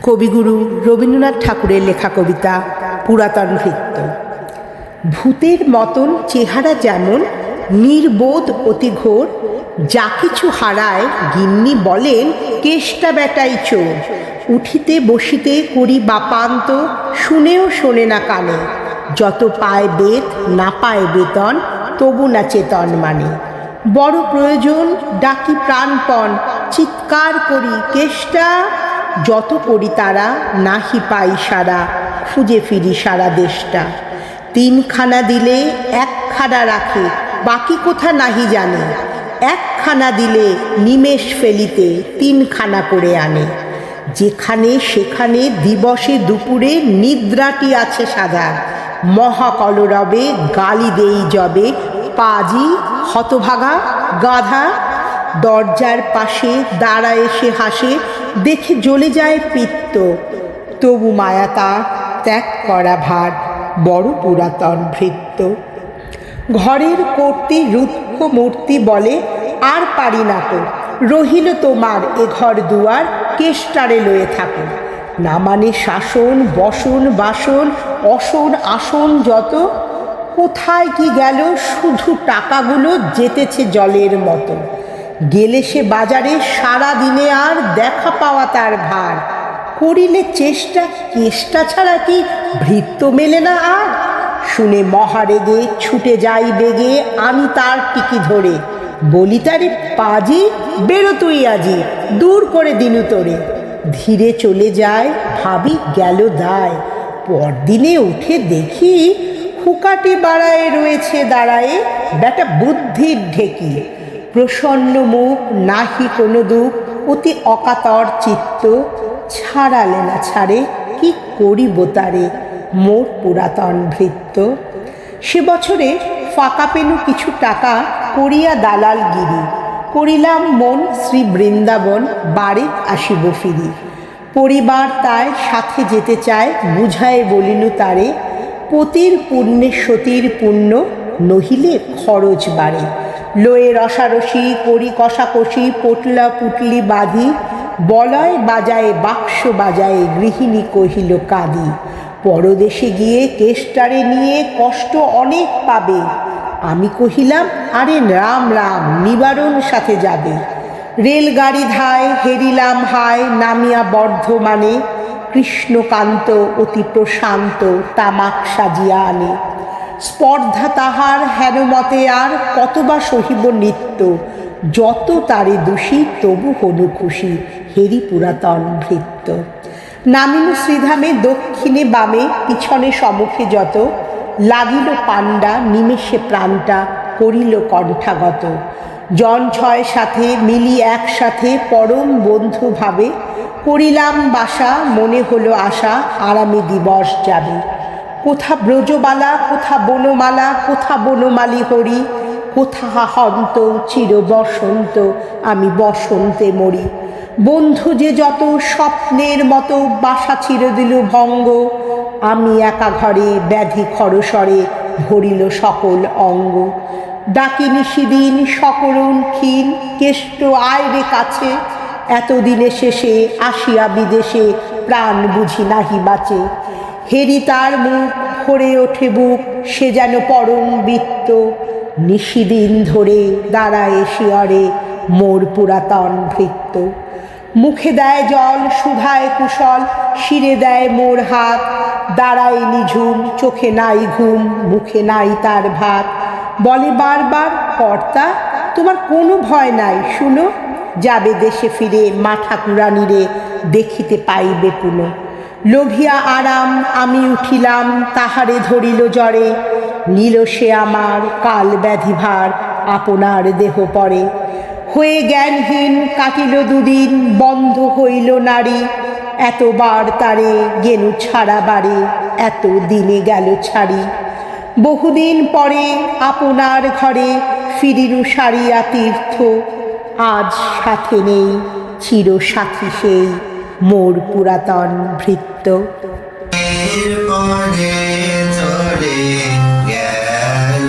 কবিগুরু রবীন্দ্রনাথ ঠাকুরের লেখা কবিতা পুরাতন ভৃত্য। ভূতের মতন চেহারা যেমন, নির্বোধ অতি ঘোর, যা কিছু হারায় গিন্নি বলেন কেষ্টা বেটাই চোর। উঠিতে বসিতে করি বাপান্ত, শুনেও শোনে না কানে, যত পায় বেত না পায় বেতন, তবু না চেতন মানে। বড় প্রয়োজন ডাকি প্রাণপণ, চিৎকার করি কেষ্টা, যত করি তারা নাহি পাই সারা, খুঁজে ফিরি সারা দেশটা। তিনখানা দিলে একখানা রাখে, বাকি কোথা নাহি জানে, একখানা দিলে নিমেষ ফেলিতে তিনখানা করে আনে। যেখানে সেখানে দিবসে দুপুরে নিদ্রাটি আছে সাদা, মহাকলরবে গালি দেই যবে, পাজি হতভাগা গাধা। দরজার পাশে দাঁড়ায় এসে হাসে, দেখে জ্বলে যায় পিত্ত, তবু মায়া তার ত্যাগ করা ভার, বড় পুরাতন ভৃত্য। ঘরের কর্ত্রী রুক্ষ মূর্তি বলে, আর পারি না তো, রহিল তোমার এ ঘর দুয়ার, কেষ্টারে লয়ে থাকো। না মানে শাসন বসন বাসন, অসন আসন যত, কোথায় কি গেল শুধু টাকাগুলো যেতেছে জলের মতো। গেলে সে বাজারে সারা দিনে আর দেখা পাওয়া তার ভার, করিলে চেষ্টা কেষ্টা ছাড়া কি ভৃত্য মেলে না আর। শুনে মহারেগে ছুটে যাই বেগে আমি তার টিকি ধরে, বলি তারে পাজি বেরো তুই আজি, দূর করে দিনু তোরে। ধীরে চলে যায় ভাবি গেল দায়, পরদিনে উঠে দেখি হুকাটি বাড়ায় রয়েছে দাঁড়ায়ে বেটা বুদ্ধির ঢেকি। প্রসন্ন মুখ নাহি কোনো দুঃখ, অতি অকাতর চিত্ত, ছাড়ালে না ছাড়ে কি করিব তারে, মোর পুরাতন ভৃত্য। সে বছরে ফাঁকা পেনু কিছু টাকা, করিয়া দালালগিরি, করিলাম মন শ্রী বৃন্দাবন, বাড়ি আসিব ফিরি। পরিবার তাই সাথে যেতে চায়, বুঝায় বলিনু তারে, পতির পুণ্যে সতীর পুণ্য, নহিলে খরচ বাড়ে। লয়ে রসারসি করি কষাকষি, পটলা পুটলি বাঁধি, বলয় বাজায় বাক্স বাজায়, গৃহিণী কহিল কাঁদি। পরদেশে গিয়ে কেষ্টারে নিয়ে কষ্ট অনেক পাবে, আমি কহিলাম আরে রাম রাম, নিবারণ সাথে যাবে। রেলগাড়ি ধায় হেরিলাম হায়, নামিয়া বর্ধমানে, কৃষ্ণকান্ত অতি প্রশান্ত তামাক সাজিয়া আনে। স্পর্ধা তাহার হেন মতে আর, কতবা সহিব নিত্য, যত তারে দোষী তবু হনু খুশি, হেরি পুরাতন ভৃত্য। নামিনু শ্রীধামে দক্ষিণে বামে, পিছনে সম্মুখে যত, লাগিল পাণ্ডা নিমেষে প্রাণটা, করিল কণ্ঠাগত। জন ছয় সাথে মিলি একসাথে, পরম বন্ধু ভাবে, করিলাম বাসা মনে হলো আশা, আরামে দিবস যাবে। কোথা ব্রজবালা কোথা বনমালা, কোথা বনমালী হরি, কোথা হন্ত চির বসন্ত, আমি বসন্তে মরি। বন্ধু যে যত স্বপ্নের মতো, বাসা চির দিল ভঙ্গ, আমি একা ঘরে ব্যাধি খরস্বরে, ভরিল সকল অঙ্গ। ডাকি নিশিদিন সকরুণ ক্ষীণ, কেষ্ট আয় রে কাছে, এতদিনে শেষে আসিয়া বিদেশে, প্রাণ বুঝি নাহি বাঁচে। হেরি তার মুখ ভরে ওঠে বুক, সে যেন পরম বৃত্ত, নিশিদিন ধরে দাঁড়ায় শিয়রে, মোর পুরাতন ভৃত্য। মুখে দেয় জল সুধায় কুশল, শিরে দেয় মোর হাত, দাঁড়ায় নিঝুম চোখে নাই ঘুম, মুখে নাই তার ভাত। বলে বারবার কর্তা তোমার কোনো ভয় নাই, শুনো, যাবে দেশে ফিরে মা ঠাকুরানীরে, দেখিতে পাইবে পুনঃ। লোভিয়া আরাম আমি উঠিলাম, তাহারে ধরিল জ্বরে, নিল সে আমার কাল ব্যাধি ভার, আপনার দেহ পরে। হয়ে জ্ঞানহীন কাটিল দুদিন, বন্ধ হইল নারী, এতবার তারে গেনু ছাড়া বাড়ি, এত দিনে গেল ছাড়ি। বহুদিন পরে আপনার ঘরে ফিরিনু সারিয়া তীর্থ, আজ সাথে নেই চির সাথী সেই, মোর পুরাতন ভৃত্য। চলে গেল